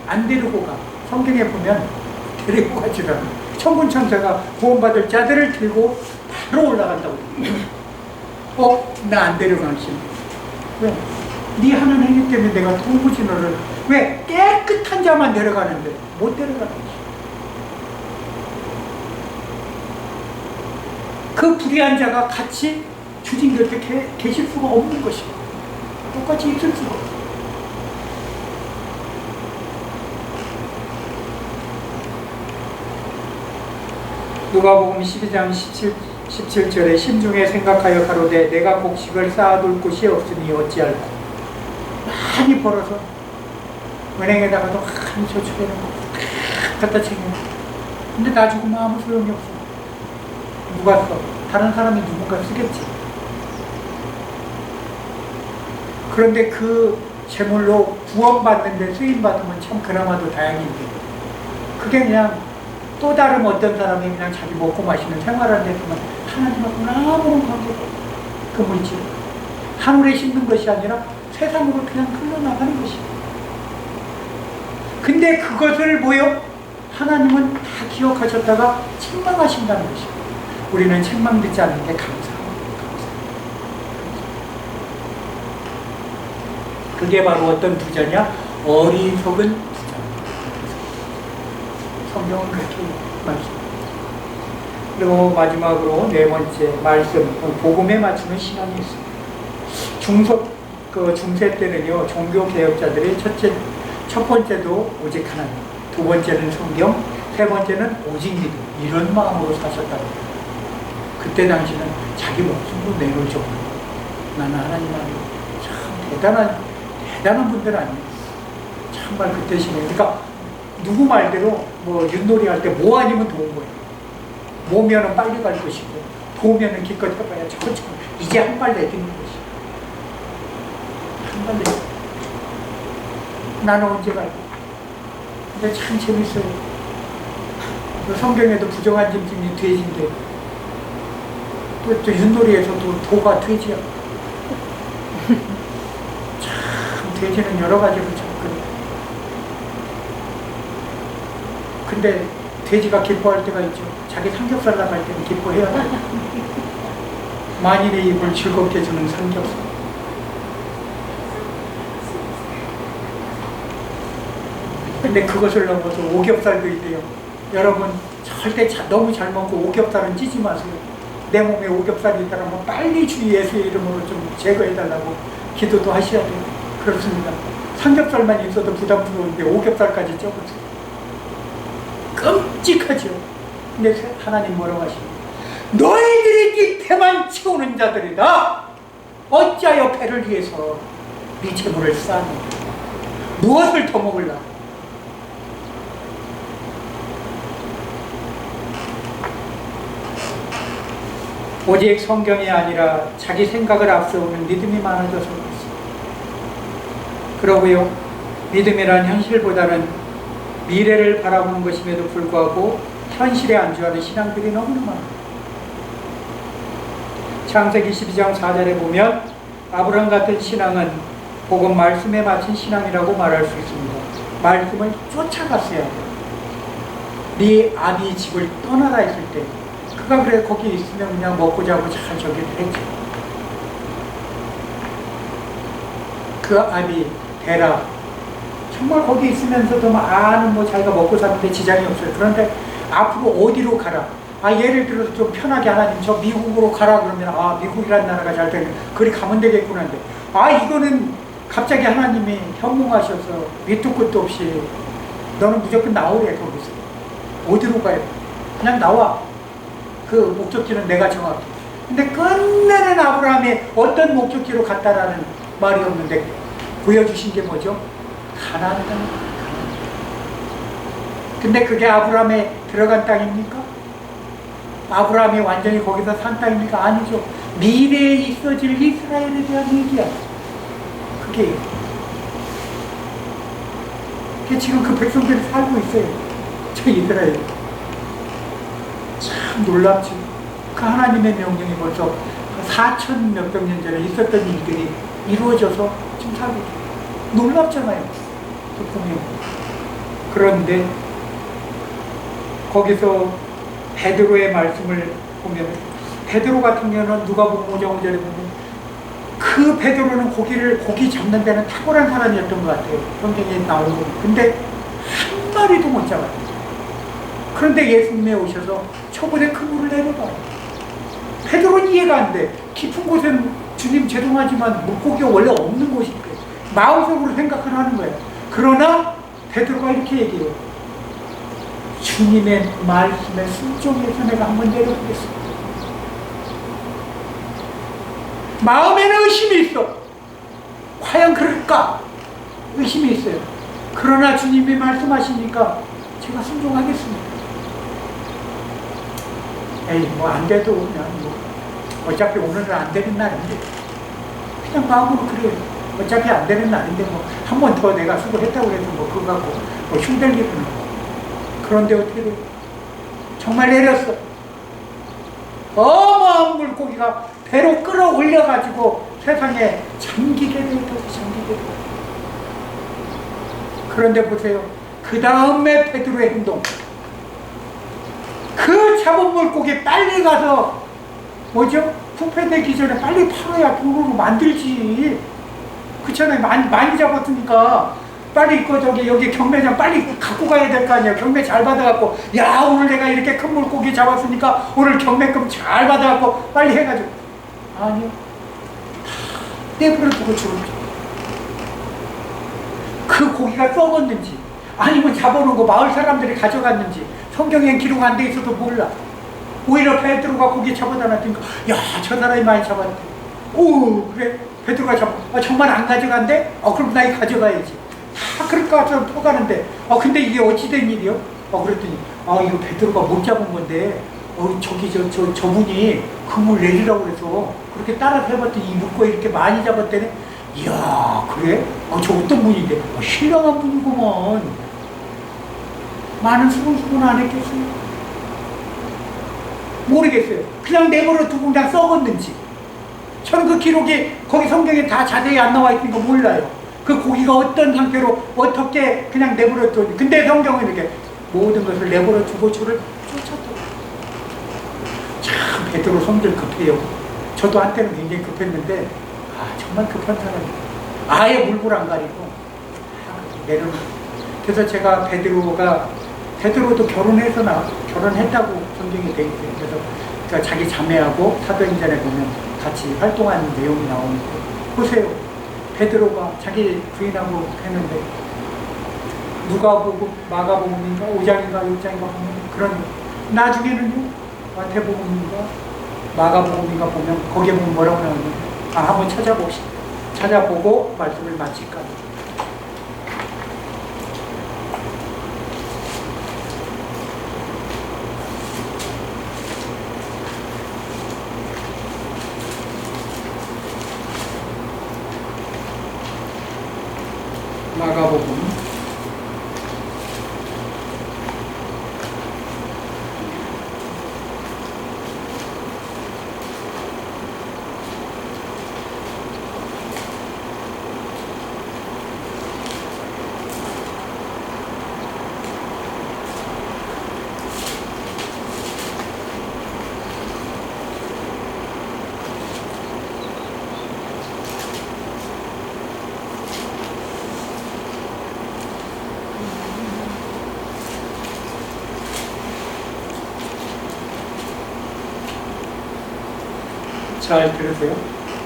안 데리고 가. 성경에 보면 데리고 가지도 않아요. 천군천사가 구원받을 자들을 들고 바로 올라간다고 해요. 나 안 데려가시네. 왜? 네 하는 행위 때문에 내가 도무지 너를 왜? 깨끗한 자만 데려가는데 못 데려가는 거지. 그 불의한 자가 같이 주님 곁에 계실 수가 없는 것이고 똑같이 있을 수가 없어요. 누가복음 12장 17절에 심중에 생각하여 가로되 내가 곡식을 쌓아둘 곳이 없으니 어찌할꼬. 많이 벌어서 은행에다가도 많이 저축해놓고 갖다 챙겨놓고 근데 나 죽으면 아무 소용이 없어. 누가 써? 다른 사람이 누군가 쓰겠지. 그런데 그 재물로 구원받는데 쓰임받으면 참 그나마도 다행인데 그게 그냥 또 다른 어떤 사람이 그냥 자기 먹고 마시는 생활하는 데서만 하나님하고는 아무런 관계가 없어요. 그 물질 하늘에 심는 것이 아니라 세상으로 그냥 흘러나가는 것이에요. 근데 그것을 뭐요? 하나님은 다 기억하셨다가 책망하신다는 것이에요. 우리는 책망 듣지 않는 게 감사합니다. 그게 바로 어떤 부자냐? 어리석은 부자. 성경은 그렇게 말씀합니다. 그리고 마지막으로 네 번째 말씀, 복음에 맞추는 신앙이 있습니다. 중세 때는요, 종교 개혁자들이 첫 번째도 오직 하나님, 두 번째는 성경, 세 번째는 오직 믿음, 이런 마음으로 사셨다고 해요. 그때 당시는 자기 목숨도 내놓을 정도로 나는 하나님 아니고 참 대단한 분들 아니에요. 정말 그때 시대. 그러니까 누구 말대로 뭐 윷놀이 할 때 뭐 아니면 도운 거예요. 모면은 빨리 갈 것이고 도우면은 기껏 해봐야 저거 이제 한 발 내딛는 것이. 한 발 내딛는. 나는 언제 갈까? 근데 참 재밌어요. 그 성경에도 부정한 짐승이 돼지인데 또 윷놀이에서도 도가 돼지야. 참 돼지는 여러 가지로 접근해. 근데 돼지가 기뻐할 때가 있죠. 자기 삼겹살 나갈 때는 기뻐해야 돼. 만일의 입을 즐겁게 주는 삼겹살. 근데 그것을 넘어서 오겹살도 있대요. 여러분 절대 너무 잘 먹고 오겹살은 찌지 마세요. 내 몸에 오겹살이 있다면 빨리 주 예수의 이름으로 좀 제거해달라고 기도도 하셔야 돼요. 그렇습니다. 삼겹살만 있어도 부담스러운데 오겹살까지 쪄보세요. 끔찍하죠. 근데 하나님 뭐라고 하십니까? 너희들이 네 배만 채우는 자들이다. 어찌하여 배를 위해서 네 재물을 쌓느냐. 무엇을 더 먹으려? 오직 성경이 아니라 자기 생각을 앞세우는 믿음이 많아져서 그렇습니다. 그러고요, 믿음이란 현실보다는 미래를 바라보는 것임에도 불구하고 현실에 안주하는 신앙들이 너무나 많아요. 창세기 12장 4절에 보면 아브라함 같은 신앙은 복음 말씀에 맞춘 신앙이라고 말할 수 있습니다. 말씀을 쫓아갔어야 돼요. 네 아비 집을 떠나라 했을 때 그가 그래 거기 있으면 그냥 먹고 자고 잘 저기를 했죠. 그 아비 데라 정말 거기 있으면서도 아는 뭐 자기가 먹고 사는데 지장이 없어요. 그런데 앞으로 어디로 가라? 예를 들어서 좀 편하게 하나님 저 미국으로 가라 그러면 미국이라는 나라가 잘 되면 그리 가면 되겠구나 한데 이거는 갑자기 하나님이 현몽하셔서 밑도 끝도 없이 너는 무조건 나오래. 거기서 어디로 가요? 그냥 나와. 그 목적지는 내가 정할게. 근데 끝내는 아브라함이 어떤 목적지로 갔다라는 말이 없는데 보여주신 게 뭐죠? 가나안이다. 근데 그게 아브라함에 들어간 땅입니까? 아브라함이 완전히 거기서 산 땅입니까? 아니죠. 미래에 있어질 이스라엘에 대한 얘기야. 그게 지금 그 백성들이 살고 있어요. 저 이스라엘. 참 놀랍죠. 그 하나님의 명령이 벌써 4천 몇백 년 전에 있었던 일들이 이루어져서 지금 살고 있어요. 놀랍잖아요. 보면. 그런데 거기서 베드로의 말씀을 보면 베드로 같은 경우는 누가복음 5장 5절에 보면 그 베드로는 고기 잡는 데는 탁월한 사람이었던 것 같아요. 성경에 나오는 거. 근데 한 마리도 못 잡아요. 그런데 예수님이 오셔서 초보대 그물을 내려봐요. 베드로는 이해가 안 돼. 깊은 곳은 주님 죄송하지만 물고기가 원래 없는 곳인데 마음속으로 생각을 하는 거예요. 그러나 베드로가 이렇게 얘기해요. 주님의 말씀에 순종해서 내가 한번 내려보겠습니다. 마음에는 의심이 있어. 과연 그럴까? 의심이 있어요. 그러나 주님이 말씀하시니까 제가 순종하겠습니다. 뭐 안 돼도 그냥 어차피 오늘은 안 되는 날인데 그냥 마음으로 그래요. 어차피 안 되는 날인데 한 번 더 내가 수고했다고 해서 그거 갖고 힘들 일은 없고. 그런데 어떻게 돼요? 정말 내렸어. 어마어마한 물고기가 배로 끌어올려가지고 세상에 잠기게 돼요. 잠기게 돼요. 그런데 보세요. 그 다음에 베드로의 행동. 그 잡은 물고기 빨리 가서 부패되기 전에 빨리 팔아야 돈으로 만들지. 그렇잖아요. 많이 잡았으니까 빨리 저기 여기 경매장 빨리 갖고 가야 될 거 아니에요. 경매 잘 받아갖고 야 오늘 내가 이렇게 큰 물고기 잡았으니까 오늘 경매금 잘 받아갖고 빨리 해가지고 아니요. 내버려 두고 죽은 거죠. 그 고기가 썩었는지 아니면 잡아놓은 거 마을 사람들이 가져갔는지 성경엔 기록 안 돼 있어도 몰라. 오히려 베드로가 고기 잡아다 놨으니까 야 저 사람이 많이 잡았대. 오 그래 베드로가 정말 안 가져간대? 그럼 나 이거 가져가야지. 다 그럴 것 같아서 토가는데 근데 이게 어찌된 일이요? 그랬더니 이거 베드로가 못 잡은 건데 저기 저분이 그물 내리라고 그래서 그렇게 따라서 해봤더니 이 물고기 이렇게 많이 잡았대네. 이야 그래? 저 어떤 분인데? 신령한 분이구먼. 많은 수고는 안 했겠어요? 모르겠어요. 그냥 내버려 두고 그냥 썩었는지. 저는 그 기록이 거기 성경에 다 자세히 안 나와 있으니까 몰라요. 그 고기가 어떤 상태로 어떻게 그냥 내버려 뒀는지. 근데 성경은 이렇게 모든 것을 내버려 두고 저를 쫓았더라고요. 참 베드로 성질 급해요. 저도 한때는 굉장히 급했는데 정말 급한 사람이에요. 아예 물불 안 가리고 내려놓고. 그래서 제가 베드로도 결혼했다고 성경에 돼 있어요. 그래서 그러니까 자기 자매하고 사도행전에 보면 같이 활동하는 내용이 나오는데 보세요. 베드로가 자기 부인하고 했는데 누가복음, 마가복음인가 5장인가 6장인가 보면 그런 나중에는요 마태복음인가 마가복음인가 보면 거기에 보면 뭐라고 나오는데 한번 찾아봅시다. 찾아보고 말씀을 마칠까. 마가복음 '잘 들으세요.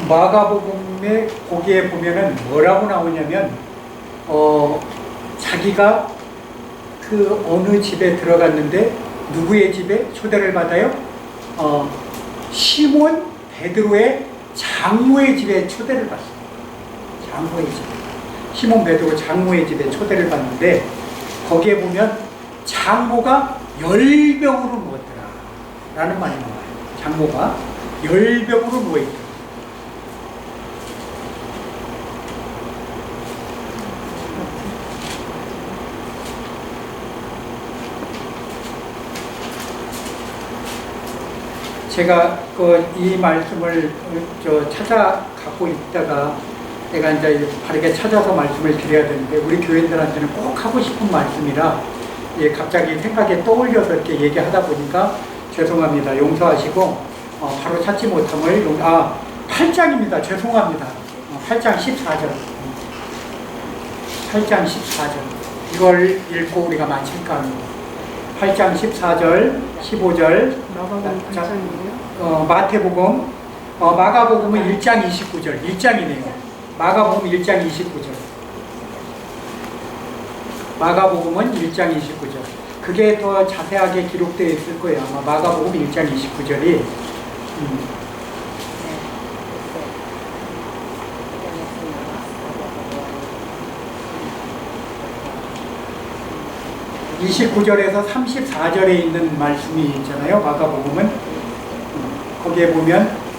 마가복음의 거기에 보면은 뭐라고 나오냐면 자기가 그 어느 집에 들어갔는데 누구의 집에 초대를 받아요? 시몬 베드로의 장모의 집에 초대를 받습니다. 장모의 집. 시몬 베드로 장모의 집에 초대를 받는데 거기에 보면 장모가 10병으로 누웠더라 라는 말이 나와요. 장모가 10병으로 누워있다. 제가 이 말씀을 찾아 갖고 있다가 내가 이제 바르게 찾아서 말씀을 드려야 되는데 우리 교인들한테는 꼭 하고 싶은 말씀이라 갑자기 생각에 떠올려서 이렇게 얘기하다 보니까 죄송합니다. 용서하시고 바로 찾지 못함을 8장입니다. 죄송합니다. 8장 14절. 8장 14절. 이걸 읽고 우리가 마칠까 합니다. 8장 14절, 15절. 마태복음, 마가복음은 1장 29절. 1장이네요. 마가복음 1장 29절. 마가복음은 1장 29절. 그게 더 자세하게 기록되어 있을 거예요. 아마 마가복음 1장 29절이 29절에서 34절에 있는 말씀이 있잖아요. 마가복음은 거기에 보면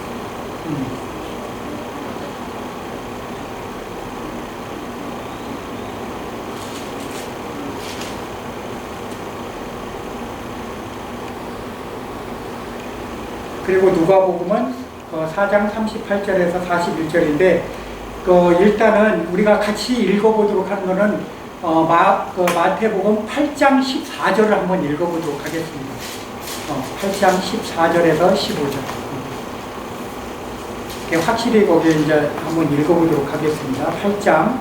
그리고 누가복음은 4장 38절에서 41절인데 일단은 우리가 같이 읽어보도록 하는 것은 마태복음 8장 14절을 한번 읽어보도록 하겠습니다. 8장 14절에서 15절. 확실히 거기에 이제 한번 읽어보도록 하겠습니다. 8장,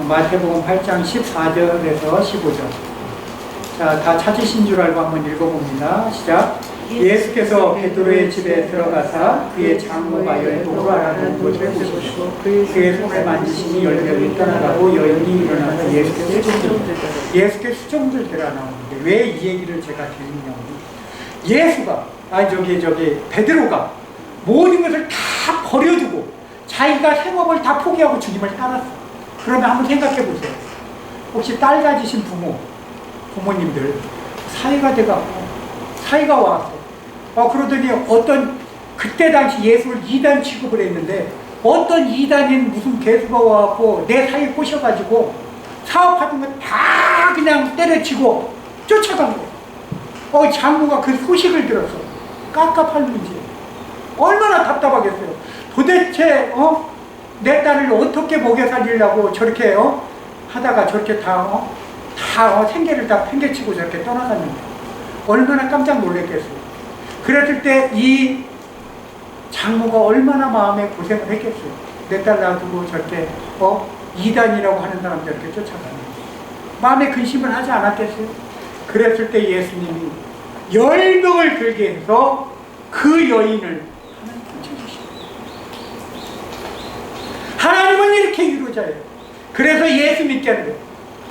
마태복음 8장 14절에서 15절. 자, 다 찾으신 줄 알고 한번 읽어봅니다. 시작. 예수께서 베드로의 집에 들어가사 그의 장모가 열독으로 앓는 것을 보시고 그의 손을 만지시니 열병이 떠나가고 여인이 일어나서 예수께 수종들 들어 나오는데 왜 이 얘기를 제가 드리냐면 예수가 베드로가 모든 것을 다 버려두고 자기가 생업을 다 포기하고 주님을 따랐어. 그러면 한번 생각해 보세요. 혹시 딸 가지신 부모님들 사이가 돼갖고 사이가 왔어. 그러더니 그때 당시 예수를 이단 취급을 했는데 어떤 이단인 무슨 개수가 와갖고 내 사이에 꼬셔가지고 사업하던 거 다 그냥 때려치고 쫓아간 거예요. 장모가 그 소식을 들었어. 깝깝할는지 얼마나 답답하겠어요. 도대체 내 딸을 어떻게 먹여 살리려고 저렇게 하다가 저렇게 다 생계를 다 팽개치고 저렇게 떠나갔는데 얼마나 깜짝 놀랐겠어요. 그랬을 때 이 장모가 얼마나 마음에 고생을 했겠어요. 내 딸 놔두고 저렇게 이단이라고 하는 사람 저렇게 쫓아가는 마음에 근심을 하지 않았겠어요. 그랬을 때 예수님이 열병을 들게 해서 그 여인을 하나님 고쳐주십니다. 하나님은 이렇게 위로자예요. 그래서 예수 믿게 하는 거예요.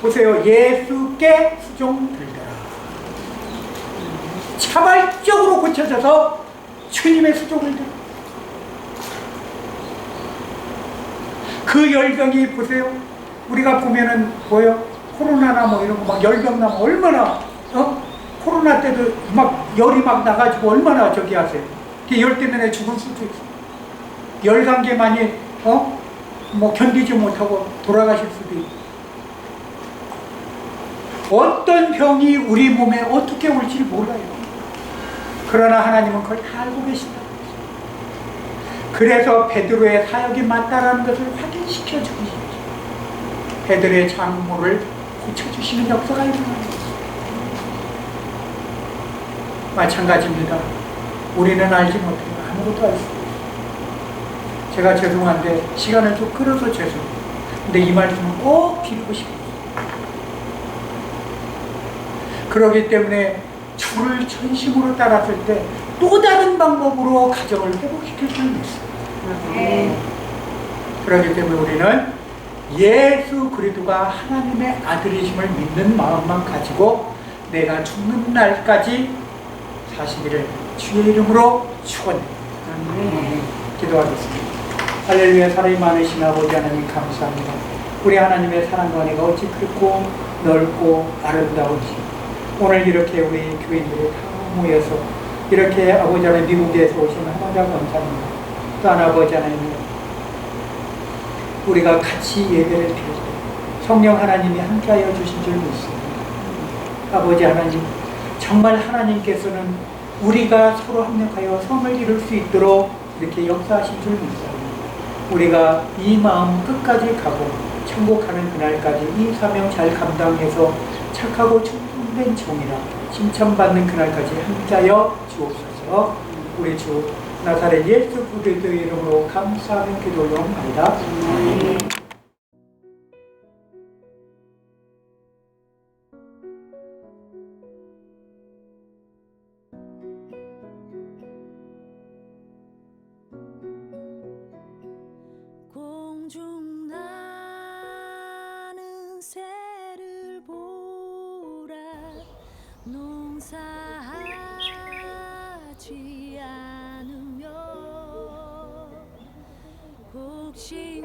보세요. 예수께 수종 들더라. 자발적으로 고쳐져서 주님의 수종을 들어. 그 열병이 보세요. 우리가 보면은 코로나나 이런 거 막 열병 나면 얼마나 코로나 때도 막 열이 막 나가지고 얼마나 저기 하세요. 열 때문에 죽을 수도 있어. 열 감기만이 견디지 못하고 돌아가실 수도 있고. 어떤 병이 우리 몸에 어떻게 올지 몰라요. 그러나 하나님은 그걸 다 알고 계신다. 그래서 베드로의 사역이 맞다라는 것을 확인시켜 주시죠. 베드로의 장모를 고쳐주시는 역사가 일어나는 것입니다. 마찬가지입니다. 우리는 알지 못해요. 아무것도 알 수 없어요. 제가 죄송한데 시간을 좀 끌어서 죄송해요. 근데 이 말씀은 꼭 드리고 싶어요. 그렇기 때문에 주를 전심으로 따랐을 때 또 다른 방법으로 가정을 회복시킬 수는 있어요. 그렇기 때문에 우리는 예수 그리스도가 하나님의 아들이심을 믿는 마음만 가지고 내가 죽는 날까지 사시기를 주의 이름으로 축원합니다. 기도하겠습니다. 할렐루야. 사랑이 많으신 아버지 하나님 감사합니다. 우리 하나님의 사랑과 은혜가 어찌 크고 넓고 아름다운지 오늘 이렇게 우리 교인들이 다 모여서 이렇게 아버지 하나님 미국에서 오신 하나님 감사합니다. 또한 아버지 하나님 우리가 같이 예배를 드릴 때 성령 하나님이 함께하여 주신 줄 믿습니다. 아버지 하나님 정말 하나님께서는 우리가 서로 합력하여 성을 이룰 수 있도록 이렇게 역사하신 줄 믿습니다. 우리가 이 마음 끝까지 가고 천국 가는 그날까지 이 사명 잘 감당해서 착하고 충성된 종이라 칭찬받는 그날까지 함께하여 주옵소서. 우리 주 나사렛 예수 그리스도의 이름으로 감사하는 기도를 올려옵니다. 공중 나는 새를 보라 농사하지 않으며 곡식